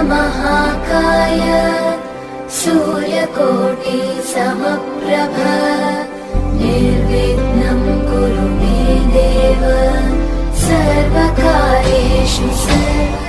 महाकाय सूर्यकोटि समप्रभ निर्विघ्नं कुरु मे देव सर्वकार्येषु सर्वदा।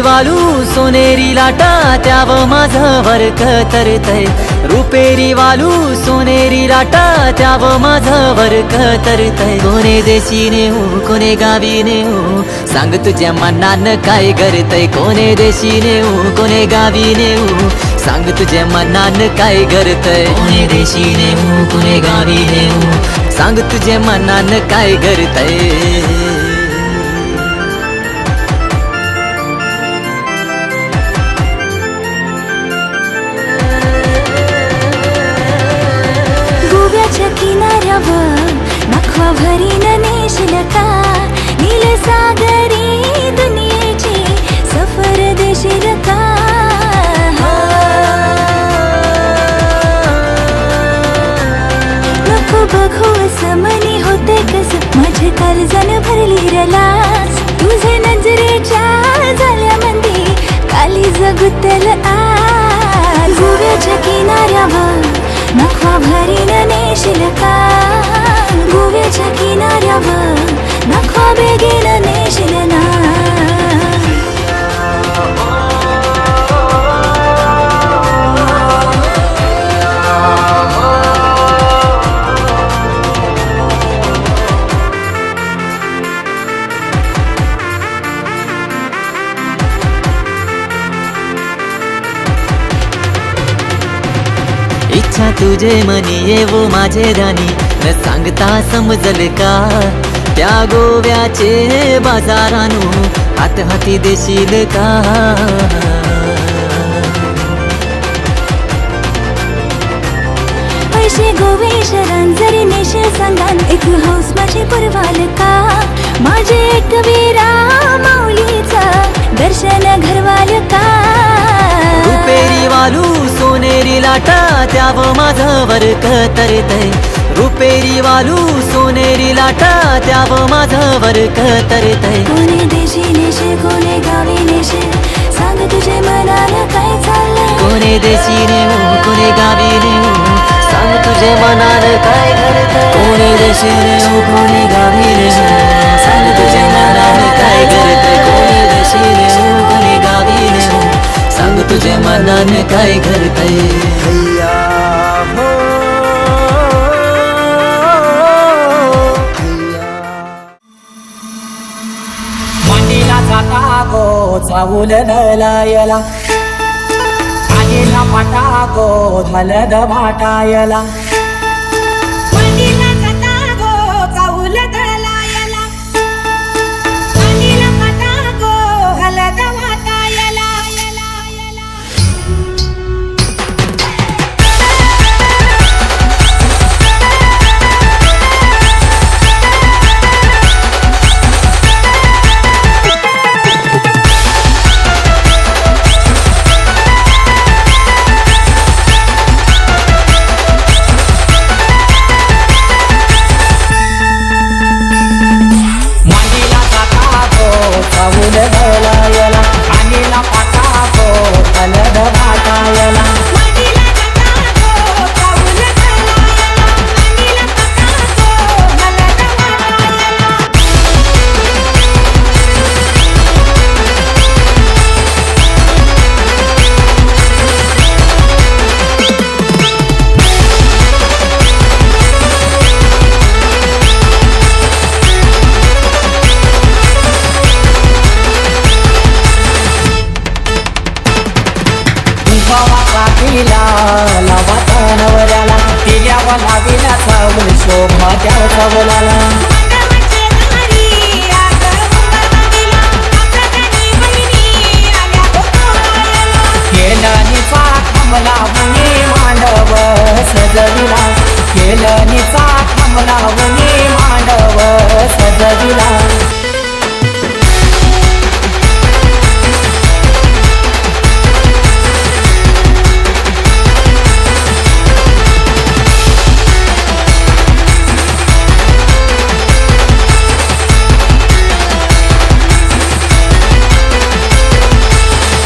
वालू सोनेरी लाटा त्याव माझं वरक तरतय रुपेरी वालू सोनेरी लाटा त्याव माझं वरक तरतय कोणे देशीने हो कोणे गावीने हो सांग तुझ्या मनान काय करतय कोणे देशीने हो कोणे गावीने हो सांग तुझ्या मनान काय करतय कोणे देशीने हो कोणे गावीने हो सांग तुझ्या मनान काय करतय किनाऱ्यावर नखवा भरीन नेशील का नील सागरी दुनियेची सफर देशील का नको बघू समनी होते कस माझे काळजान भरली रलास तुझे नजरेच्या झाल्या मंदी काली जगुतल आज गोव्याच्या किनाऱ्यावर नखवा भरीन नेशील का गोव्याच्या किनाऱ्यावर नखवा बेगीन नेशील ना इच्छा तुझे मनी येवो माझे ध्यानी न सांगता समजल का त्या गोव्याचे बाजारानू हात हाती देशील का पैसे गोवे शरण जरी नेशे सांगान एक हौस माझी पुरवाल का माझे एक वीरा माऊलीचा दर्शन घरवाल का रुपेरी वालू सोनेरी लाटा त्याव माझं वर्क तरतय रुपेरी वालू सोनेरी लाटा त्याव माझं वर्क तरतय कोणे देशी नेशे कोणे गावी नेशे सांग तुझे मनाला काय चाललंय कोणे देशी नेऊ कोणे गावी नेऊ सांग तुझे मनाल काय करतय कोणे देशी नेऊ कोणे गावी नेऊ सांग तुझे मनाल काय करतय कोणे देशी नेऊ कोणे गावी नेऊ सांग तुझे मनाने काय करतय हैया हो मांडीला जाता गो चावूल नलायला आगीला पाटा गो धलद भाटायला मांडीला जाता गो चावूल दळायला मांडीला पाटा गो हलद वाटायला मांडीला जाता गो चावूल नलायला आगीला पाटा गो धलद भाटायला मांडीला जाता गो चावूल दळायला मांडीला पाटा गो हलद वाटायला काठीला लावाता नवऱ्याला तिल्यावा लावीला चावल शोभा त्या चावलाला मंडपाचे दारी आग उंबरवाडीला आपल्याकडे बहिणी आल्या गोपाळाला केलनीचा थांबला मुनी मांडव सजविला केलनीचा थांबला मुनी मांडव सजविला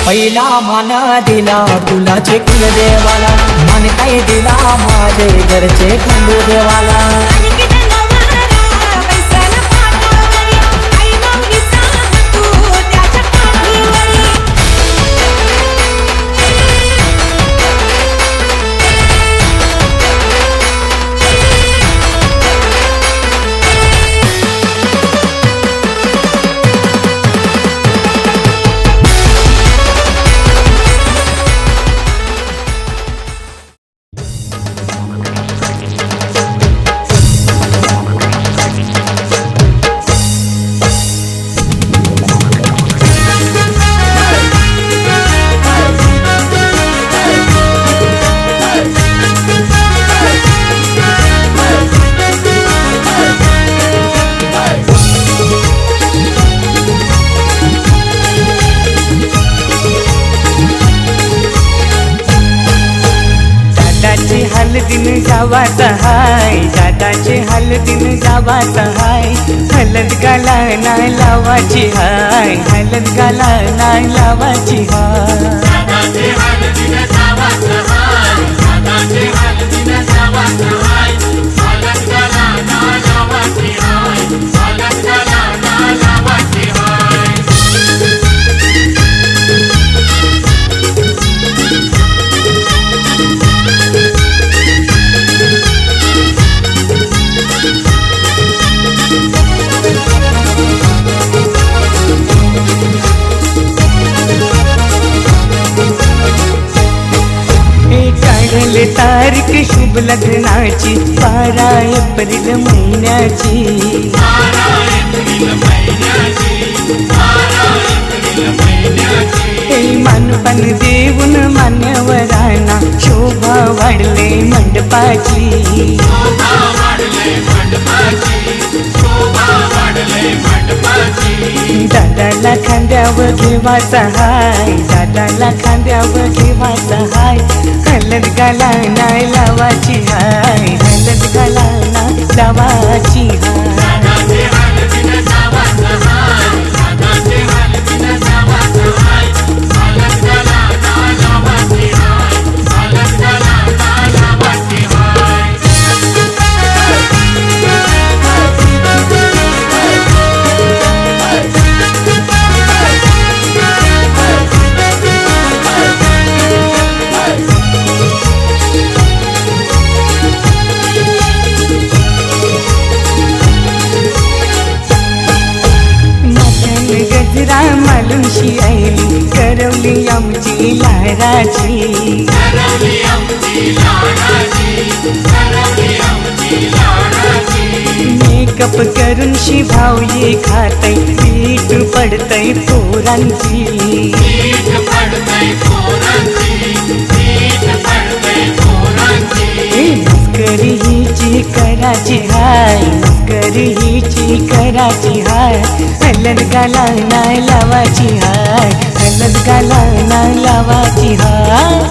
पहिला मान दिला कुलाचे कुलदेवाला मन काय दिला माझे घरचे खंडू देवाला आणि किती नवारा पैसाला पाठावरी आई माऊलीचा तू त्याच्या पाठीवरी दादाचे हलदीन जावाच हाय दादाचे हलदीन जावाच हाय हलद गाला नाही लावाची हाय हलद गाला नाही लावाची हाय तारीख शुभ लग्नाची 12 एप्रिल महिन्याची हे मानपान देऊन मान्यवरांना शोभा वाढले मंडपाची दादाला खांद्यावर घेवाचा हाय दादाला खांद्यावर घेवाचा हाय हलद गाला नाही लावाची हाय हलद गाला नाही लावाची हाय गजरा मालुंशी आईली करवली आमची लाडाची मेकअप करून शिभाव ये खातय पीठ पडतय पोरांची मस्करी हिची कराची हाय मस्करी हिची कराची हाय हलद गाला नाही लावाची हाय हलद गाला नाही लावाची हाय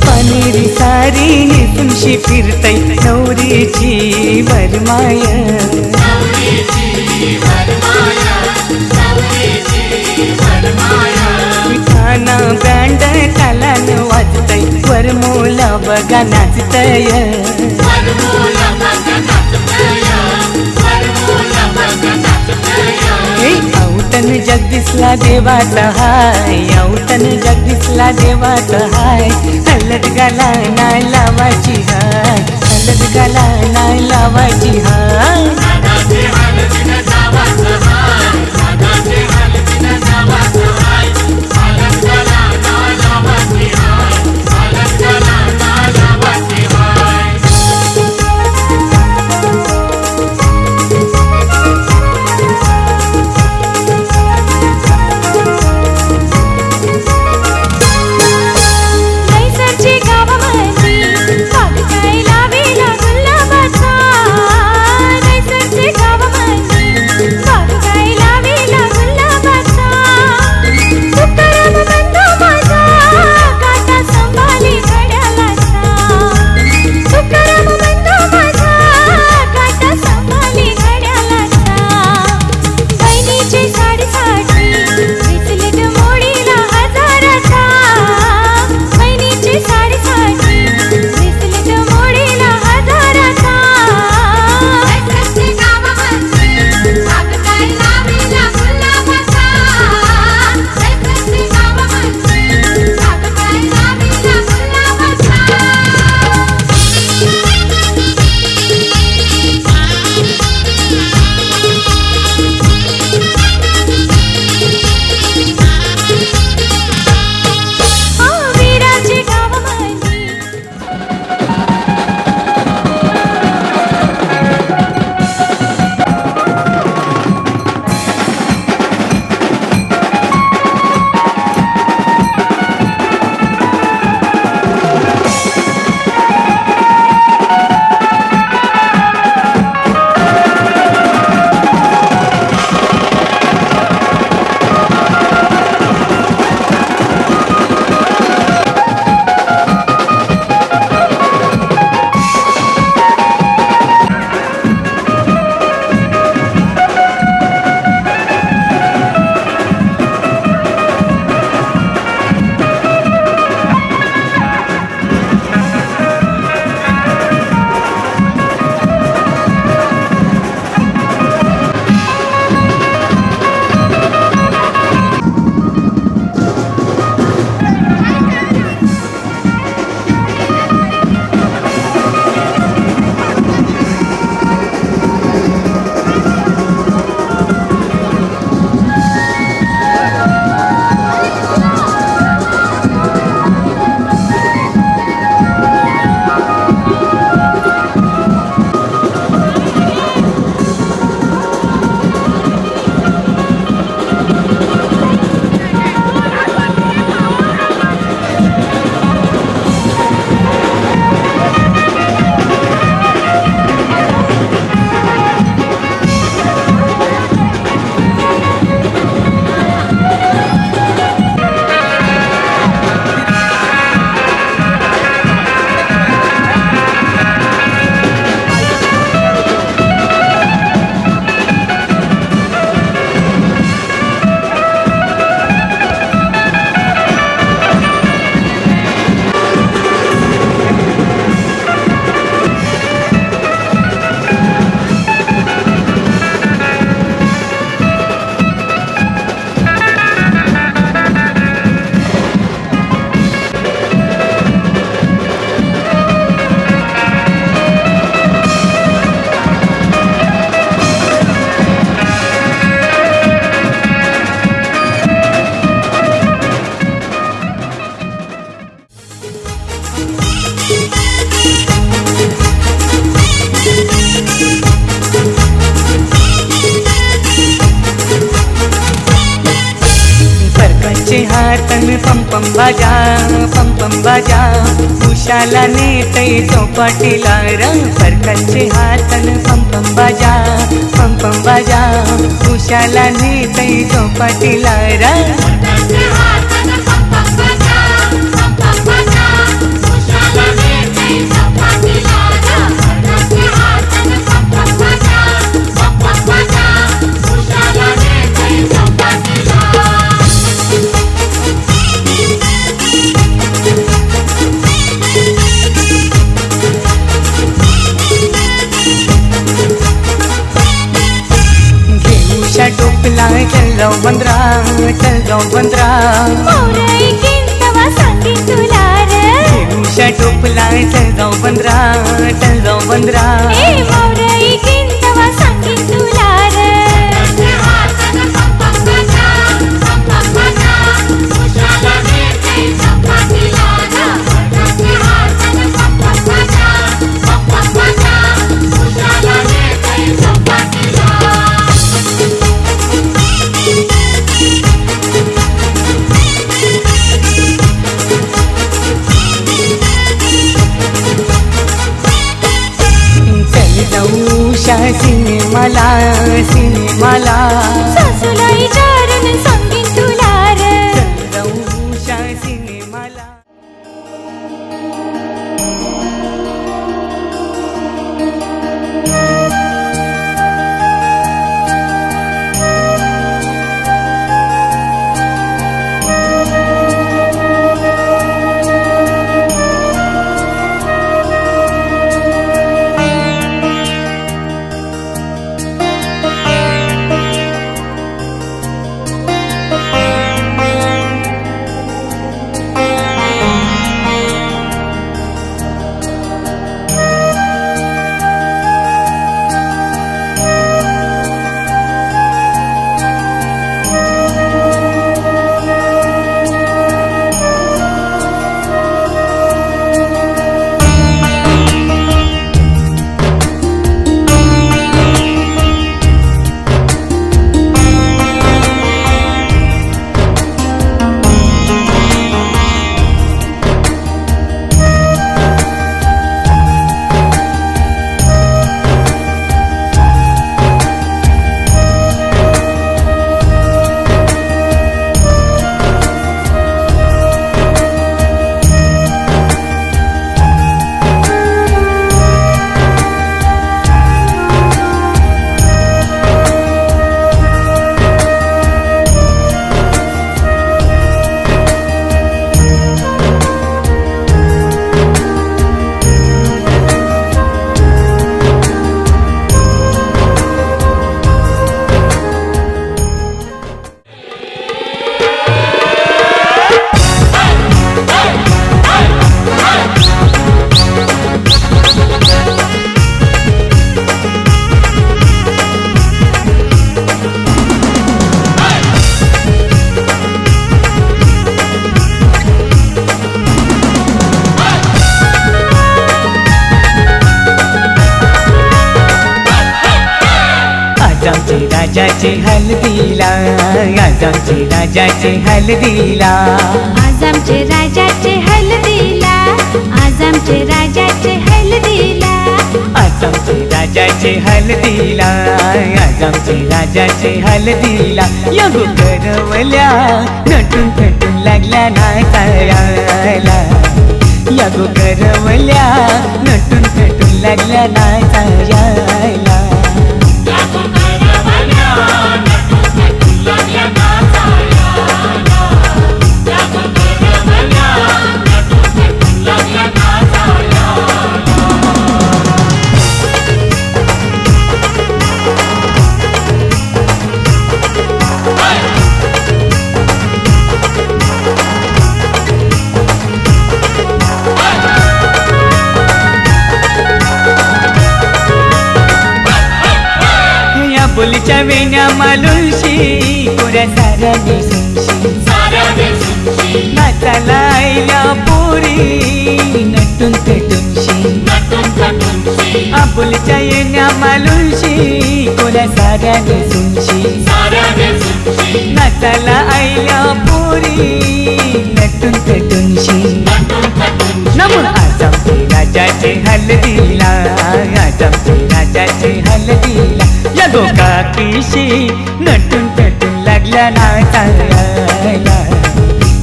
पानेरी सारी नेसूनशी फिरतय नवरीची वरमाय खाना बँड तालान वाजतय वरमोला बघा नाचतय औटन जगदीशला देवाचा हाय औटन जगदीशला देवाचा हाय हलद गाला नाही लावाची हाय हलद गाला नाही लावाची हाय कैसरची बाजा पम बाजा उशाला नेतय चौपाटीला र फरकांचे हातन पम बाजा उशाला नेतय चौपाटीला र टोपला चल जाऊ बंदरा मोरई किंतवा सांगी तुला रे उषा टोपला चल जाऊ बंदरा ए मोरई किंतवा सांगी तुला रे सिनेमाला सासूला विचारून सांगीन तुला रे चल जाऊ उषा सिनेमाला राजाचे हल्दीला आज आमचे राजाचे हल्दीला आज आमचे राजाचे हल्दीला आज आमचे राजाचे हल्दीला आज आमचे राजाचे हल्दीला आज आमचे राजाचे हल्दीला या गोकरवल्या नटून थटून लागल्या नाचायला या गोकरवल्या नटून थटून लागल्या नाचायला बोलीच्या वेण्या मालुशी कोऱ्या साऱ्या नेसूनशी नाचाला आईला पोरी नटून पेटूनशी आपुलच्या येण्या मालुशी कोऱ्या साऱ्या नेसूनशी नाचाला आईला पोरी नटून पेटूनशी नमून आज आमचे राजाचे हलदीला, आज आमचे राजाचे हलदीला या गोकाकीशी नटून थटून लागल्या नाचायला,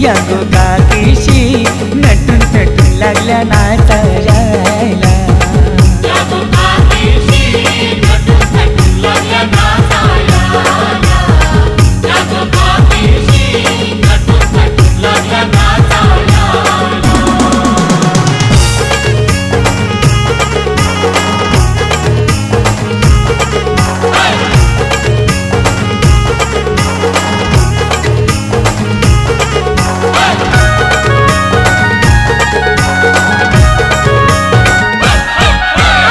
या गोकाकीशी नटून थटून लागल्या नाचायला.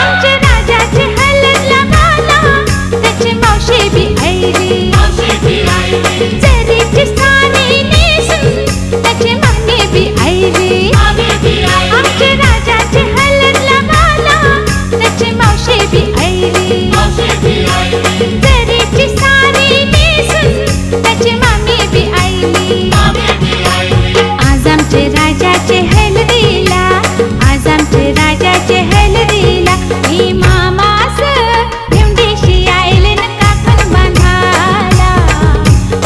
आमच्या राजाचे हलदला गाला, त्याची मावशी बी आईली. जरीची स्थानी नेसून त्याची मामी बी आईली. आमच्या राजाचे हलदला गाला, त्याची मावशी बी आईली. जरीची स्थानी नेसून त्याची मामी बी आईली. आज आमचे राजाचे हलदीला, आज आमचे राजाचे हलदीला ही मामास भेंडीशी आईले न काकण बांधाला.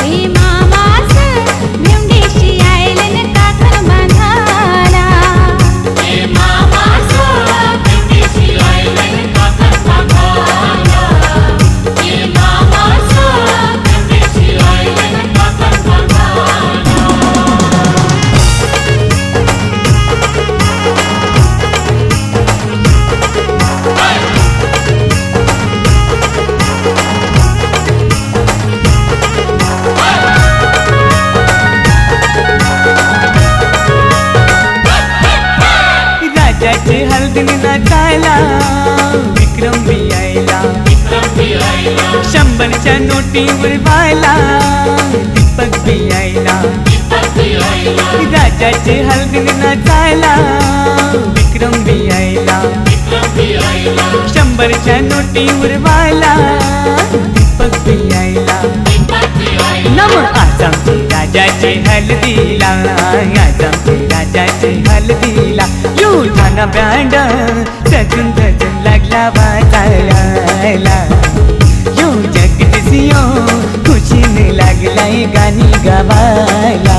ही मामास भेंडीशी आईले न काकण बांधाला. राजाचे हलदीन नाचायला विक्रम बी आयला. 100च्या नोटीवर व्हायला दीपक बी आयला. राजाचे हलदीन नाचायला विक्रम बी आयला. 100च्या नोटीवर व्हायला दीपक बी आयला. नम आज आमचे राजाचे हलदीला, आज आमचे राजाचे हलदीला युठाना बँड सजून सजून लागला वाजायला. यो जगदीशियो खुशीने लागलाय गाणी गावायला.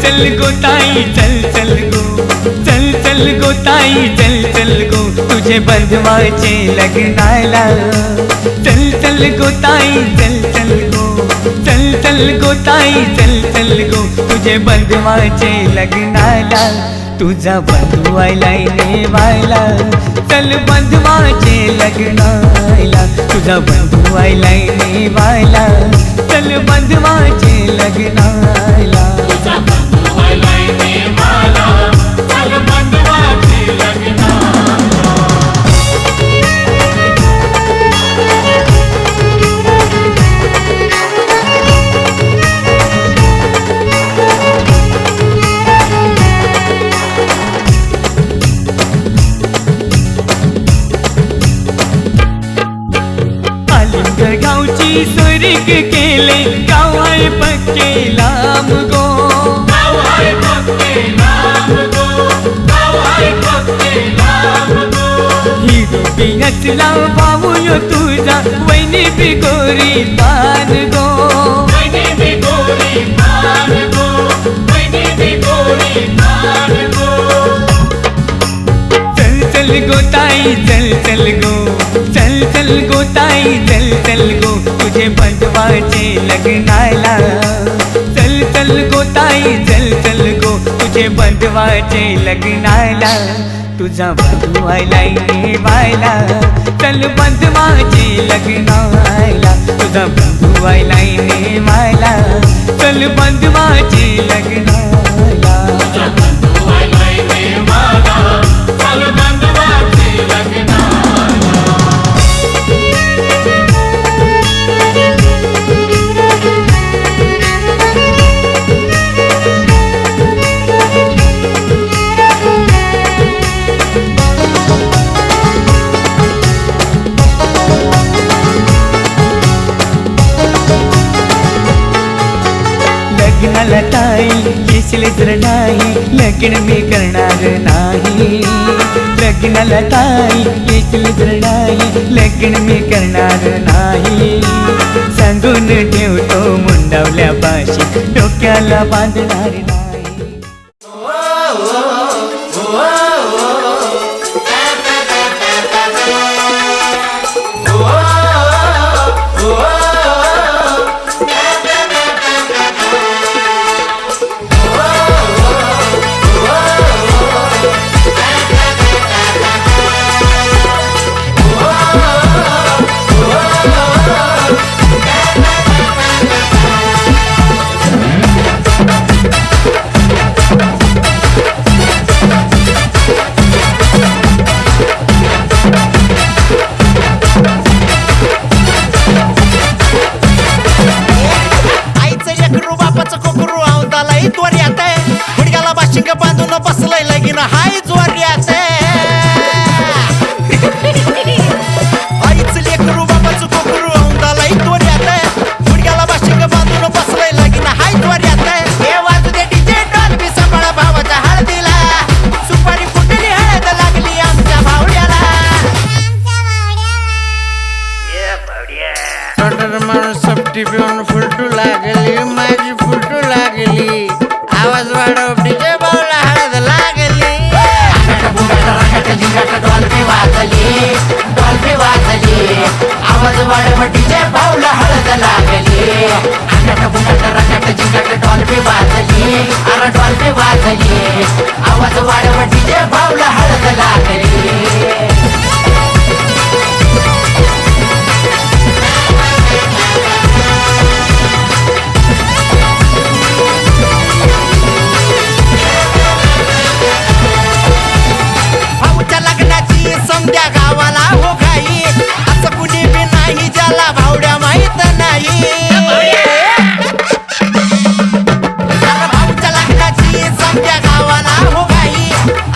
चल गो ताई चल चल गो, चल चल गो ताई चल चल गो तुझे बंधवाचे लग्नाला. चल चल गो ताई चल चल गो, चल चल गो ताई चल चल गो तुझे बंधवाचे लग्नाला. तुझा बंधू आयलाय नेवायला, चल बंधवाचे लग्नाला. तुझा बंधू आयलाय नेवायला, चल बंधवाचे लग्नाला. गावची सोरीक केले गाव आहे पक्के लांब गो. हिरो बिहचला भाऊ यो तुझा वैनी बिगोरी पान गो. चल चल गो ताई चल चल गो, चल चल गो ताई चल चल गो तुझे बंधवाचे लग्नाला. चल चल गो ताई चल चल गो तुझे बंधवाचे लग्नाला. तुझा बंधू आयलाय नेवायला, चल बंधवाचे लग्नाला. तुझा बंधू आयलाय नेवायला, चल बंधवाचे लग्नाला. लग्नाला ताई येशील जर नाही लगीन मी करणार नाही. लग्नाला ताई येशील जर नाही लगीन मी करणार नाही. सांगून ठेवतो मुंडावल्या पाशी डोक्याला बांधणार नाही. बसलंय लगीन हाय जोऱ्यात आईच लेकरू बापाचं कोकरू औंदालाय तोऱ्यात गुडघ्याला बाशिंग बांधून बसलंय लगीन हाय जोऱ्यात. हे वाजू दे डीजे डॉल्बी सांभाळा भावाच्या हळदीला सुपारी फुटली हळद लागली आमच्या भावड्याला. माणूस सपटी पिऊन फुलटू लागली माझी फुलटू लागली आवाज वाढव डीजे बावला हळद लागली. डॉल्बी वाजली डॉल्बी वाजली आवाज वाढव डीजे बावला हळद लागली. आगट बुगट रगट जिगट डॉल्बी वाजली अरे डॉल्बी वाजली आवाज वाढव डीजे बावला हळद लागली. समद्या गावाला हो घाई असं कुणी बी नाही ज्याला भावड्या माहित नाही. भाऊच्या लग्नाची समद्या गावाला हो घाई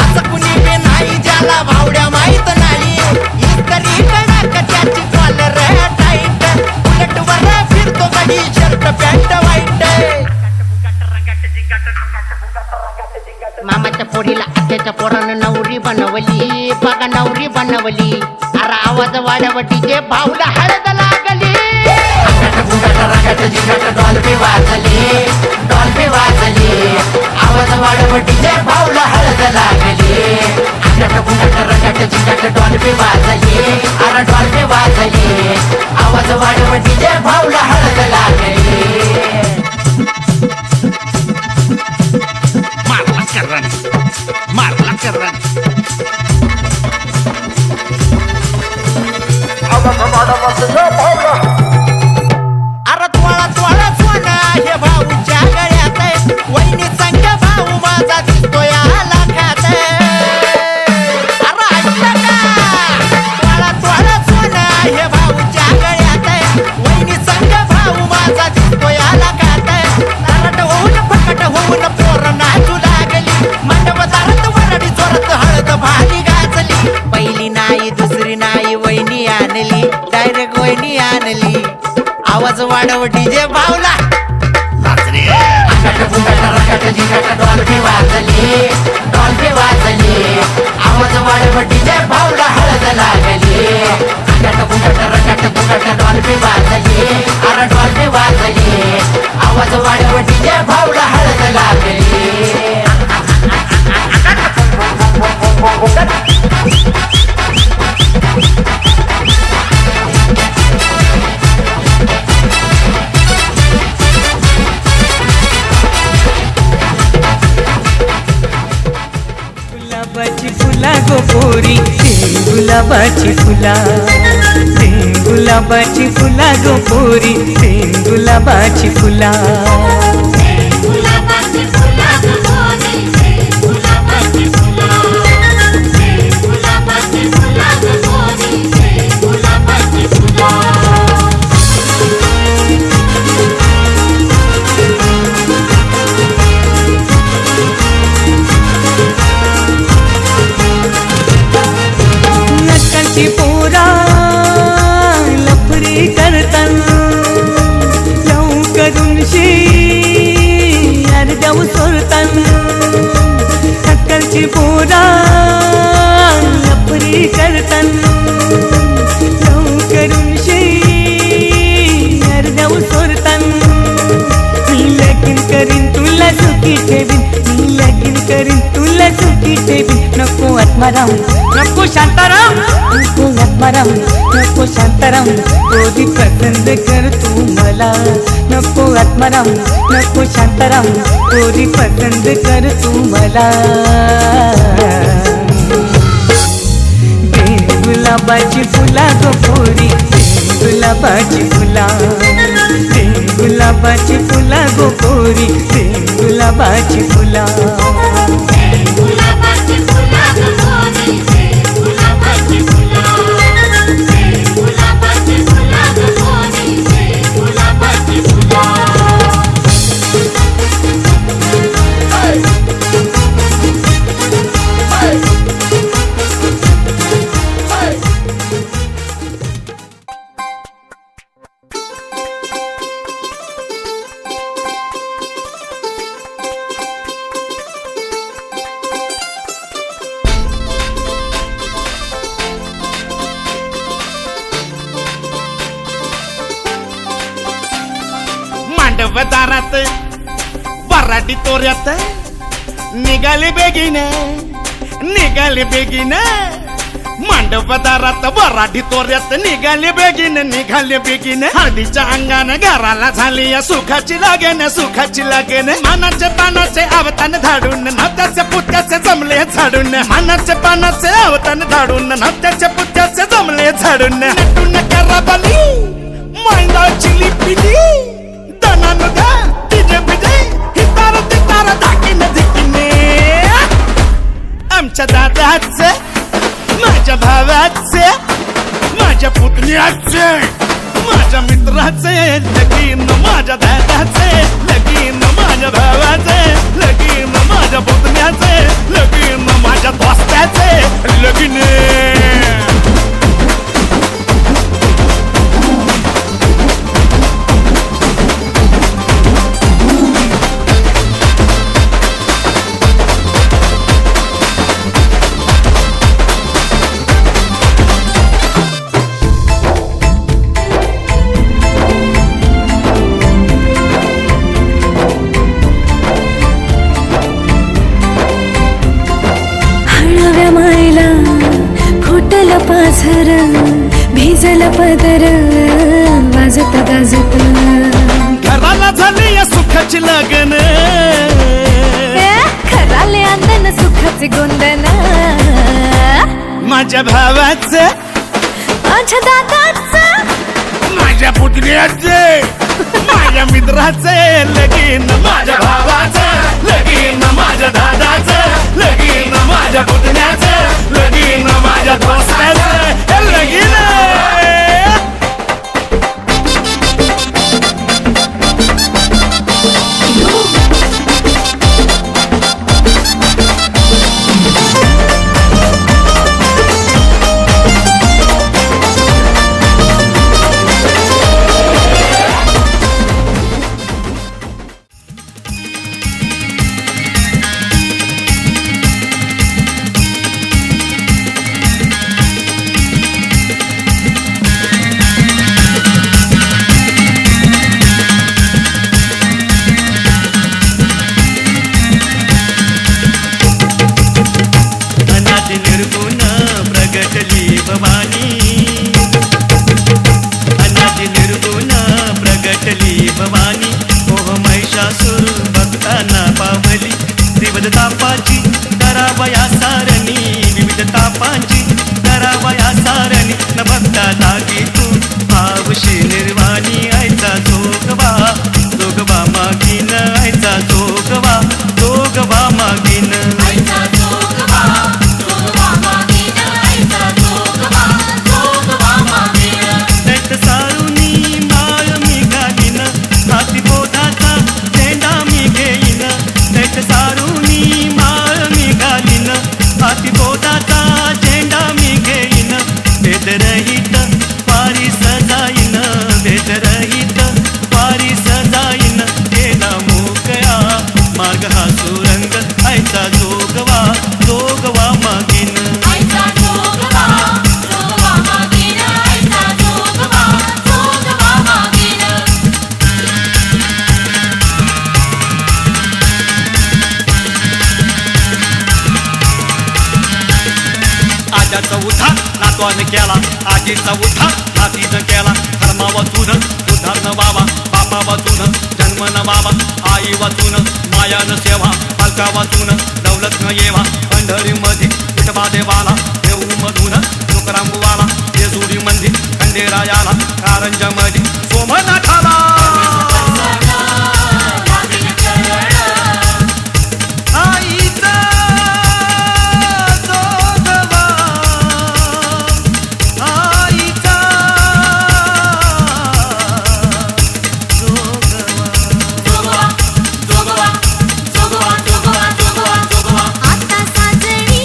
असं कुणी बी नाही ज्याला भावड्या माहित नाही. इतरी कडक त्याची कॉलर टाईट उलट वर फिरतो कधी शर्ट पॅन्ट वाईट. मामाच्या पोरीला आत्याच्या पोरानं नवरी बनवली बघा नवरी बनवली अरे आवाज वाढव डीजे भाऊला हळद लागली. डॉल्बी वाजली डॉल्बी वाजली आवाज वाढव डीजे भाऊला हळद लागली. रगट जिगट डॉल्बी वाजली अरे डॉल्बी वाजली आवाज वाढव डीजे भाऊला हळद लागली. मारला करन अरे तोळा तोळा सोना हे भाऊच्या गळ्यात वहिनी संग भाऊ माझा दिसतोय लाखात. अरे ऐकलं का तोळा तोळा सोना हे भाऊच्या गळ्यात वहिनी संग भाऊ माझा दिसतोय लाखात. तरट होऊन फकट होऊन पोर नाचू लागली मंडपदारात वरडी चोरत हळद भारी गाजली. पहिली नाही दुसरी नाही वहिनी आणली डायरेक्ट वहिनी आणली आवाज वाढव डीजे भावला. डॉल्बी वाजली डॉल्बी वाजली आवाज वाढव डीजे भावला हळद लागली. रगट बुगट डॉल्बी वाजली अरे डॉल्बी वाजली आवाज वाढव डीजे भावला हळद लागली. गुलाबाची फुला गो पोरी गुलाबाची फुला गुलाबाची फुला गो पोरी गुलाबाची फुला. गुलाबाची फुला गं गुलाबाची फुला गुलाबाची फुला गं गुलाबाची फुला. नकाची पोरा लफरी करताना लवकरून लपरी करतन लवकरून अर्धव सोरतन मी लगीन करीन तुला सुखी ठेवीन मी लगीन करीन तुला सुखी ठेवीन नको आत्माराम नको शांताराम नको आत्माराम नको शांताराम कोणी पसंत कर तू मला नको आत्माराम नको शांताराम कोणी पसंत कर तू मला गुलाबाची फुला गो पोरी गुलाबाची फुला गुलाबाची फुला गो पोरी गुलाबाची फुला गुलाबाची फुला गो पोरी गुलाबाची फुला गुलाबाची फुला गो पोरी गुलाबाची फुला मांडवदारात वराडी तोऱ्यात निघाले बेगीन मांडवदारात वराडी तोऱ्यात निघाले बेगीन हळदीच्या अंगाने घराला झाली या सुखाची लागेन मानाचे पानाचे अवतान धाडून नात्याचे पुत्याचे जमले झाडून मानाचे पानाचे अवतान धाडून नात्याचे पुत्याचे जमले झाडून नटून कराबली मैंदाची लिपिली दनानुदा तिजे बिजे हितार तितार धाकीने धिकीने आमच्या दादाचे माझ्या भावाचे माझ्या पुतण्याचे माझ्या मित्राचे लगीन माझ्या दादाचे लगीन माझ्या भावाचे लगीन माझ्या पुतण्याचे लगीन माझ्या दोस्ताचे लगीन पाझर भिजल पदर वाजत गाजत घराला झाली या सुखाची लगन खराले अंदन सुखाचे गोंदन माझ्या भावाचं माझ्या दादाचं माझ्या पुतण्याचे माझ्या मित्राचे लगीन माझ्या भावाचं लगीन माझ्या दादाचं लगीन माझ्या पुतण्याचं लगीन माझ्या दोस्ताचं लगीन माग हा सुरंग आयचा जोगवा जोगवा मागीन आईचा जोगवा जोगवा मागीन आईचा जोगवा जोगवा मागीन आजाचा उद्धार नातवानं केला आजीचा उद्धार नातीनं केला धर्मा वाचून उद्धार न बाबा बापा वाचून जन्म न बाबा आई वाचून मायान सेवा पालका वाचून दौलत न येवा पंढरी मध्ये विठबा देवाला देऊ मधून तुकारामवाला जेजुरी मंदिर खंडेरायाला कारंजा मध्ये सोमनाथाला आईचा जोगवा आईचा जोगवा जोगवा जोगवा जोगवा जोगवा जोगवा जोगवा आता साजणी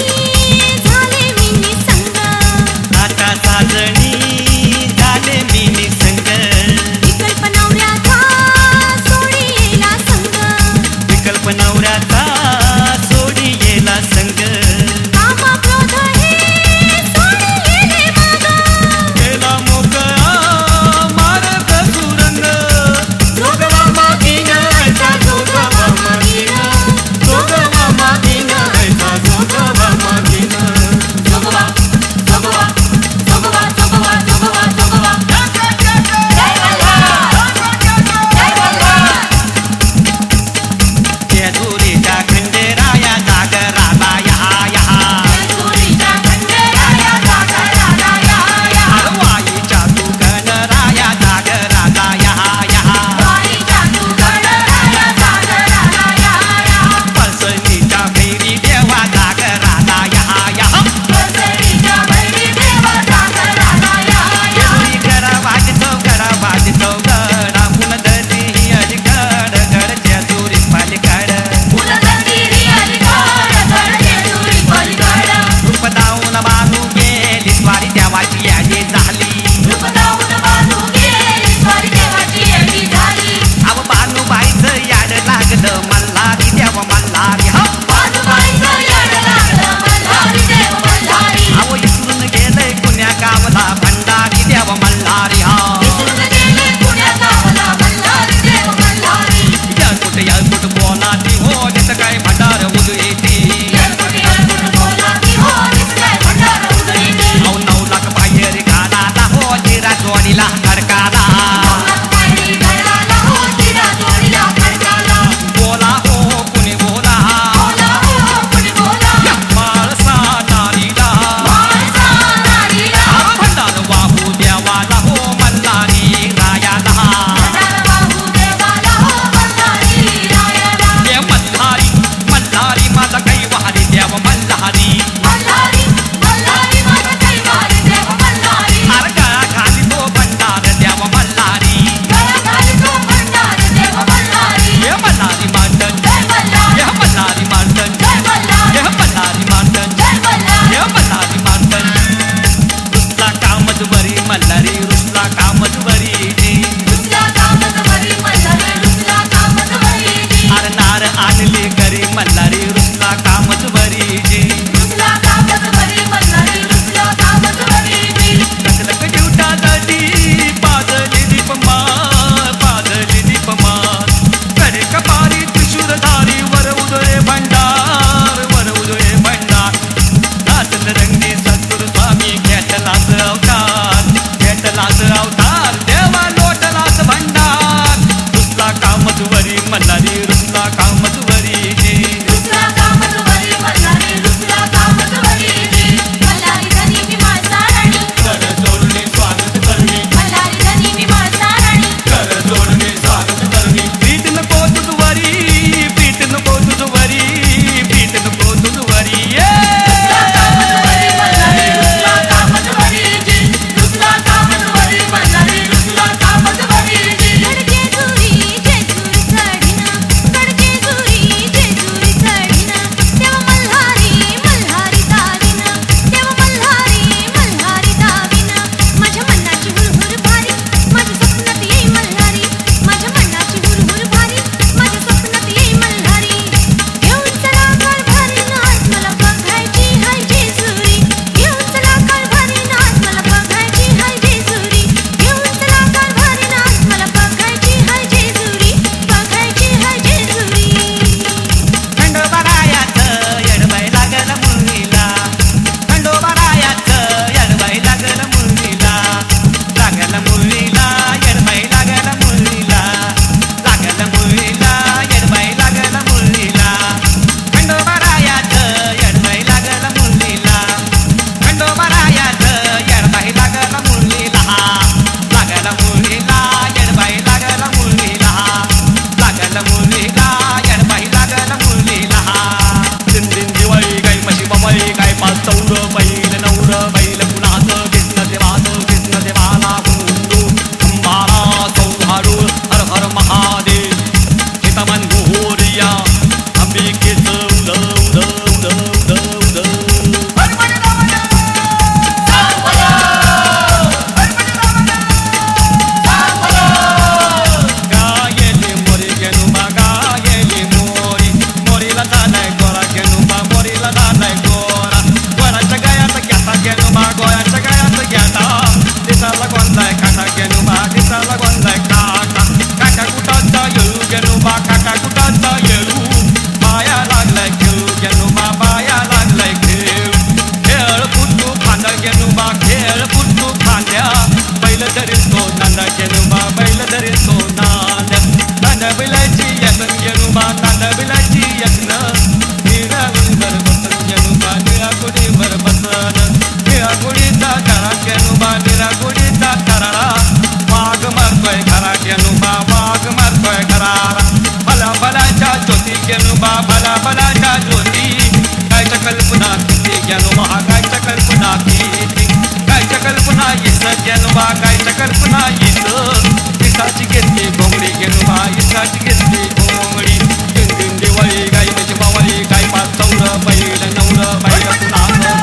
कल्पना येतं इसाची घेतली घोंगडी घेऊन बा इसाची घेतली घोंगडी दिन दिन दिवाळी गाई म्हणजे मावळी गाई पाच चौर बैल नवर बैल पुन्हा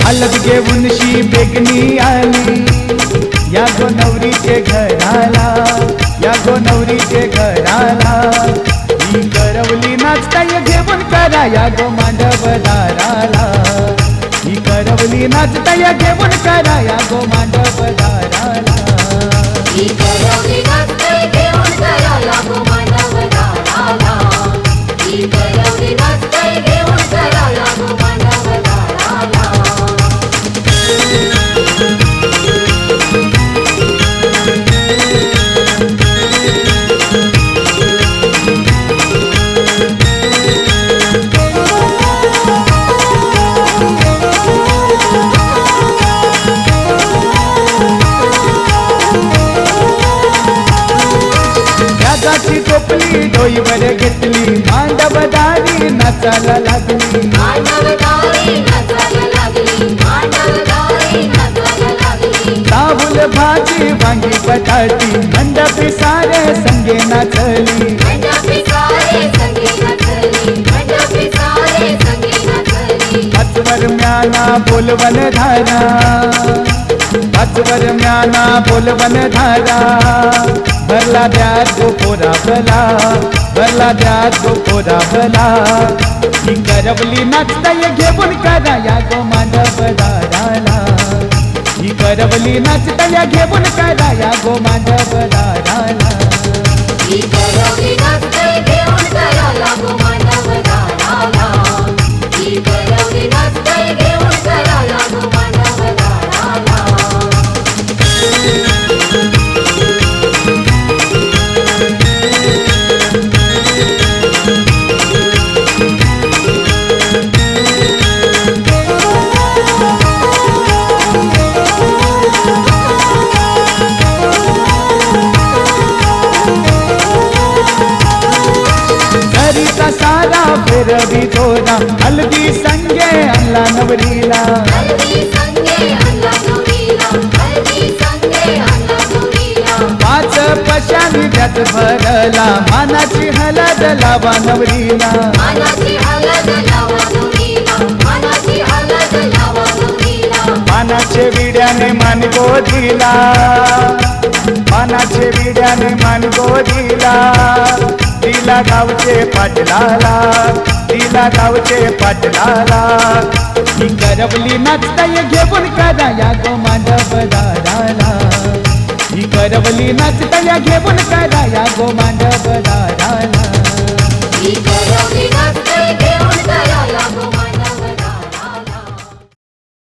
हलत घेऊन शी बेगणी आली या गो नवरीचे घराला या गो नवरीचे घराला ही करवली नाचताय घेऊन करा या गो मांडव दाराला ही करवली नाचताय घेऊन करा या गो मांडव दाराला ही करवली नाचते घेऊन करा लागो मांडव दाराला ही करवली नाचते घेऊन करा लागो मांडव दाराला रागाची टोपली डोईवर घेतली मांडव दारी नाचायला लागली मांडवदारी नाचायला लागली मांडवदारी नाचायला लागली चावल भाजी वांगी बटाटी मंडपी सारे संगे नाचली मंडपी सारे संगे नाचली मंडपी सारे संगे नाचली पाचवर म्याना बोलवन धारा पाचवर म्याना बोलवन धारा भरला द्यात गो पोरा भला भरला द्यात गो पोरा भला ही करवली नाचताय घेऊन करा या गो मांडव दाराला ही करवली नाचताय घेऊन करा या गो मांडव दाराला ही करवली नाचते घेऊन करा लागो मांडव दाराला ही करवली नाचते घेऊन करा लागो मांडव दाराला घरीचा सारा फिरवी जोरा हलदी संगे आणला नवरीला हल्दी संगे आणला नवरीला हल्दी संगे आणला नवरीला पाच पशानी त्यात भरला मानाची हलद लावा नवरीला मानाची हळद लावा नवरीला मानाची हळद लावा नवरीला मानाचे विड्याने मान गोधीला मानाचे विड्याने मान गोधीला तिला गावचे पाटलाला तिला गावचे पाटलाला ही करवली नाचताय घेऊन करा या गो मांडव दाराला ही करवली नाचताय घेऊन करा या गो मांडव दाराला ही करवली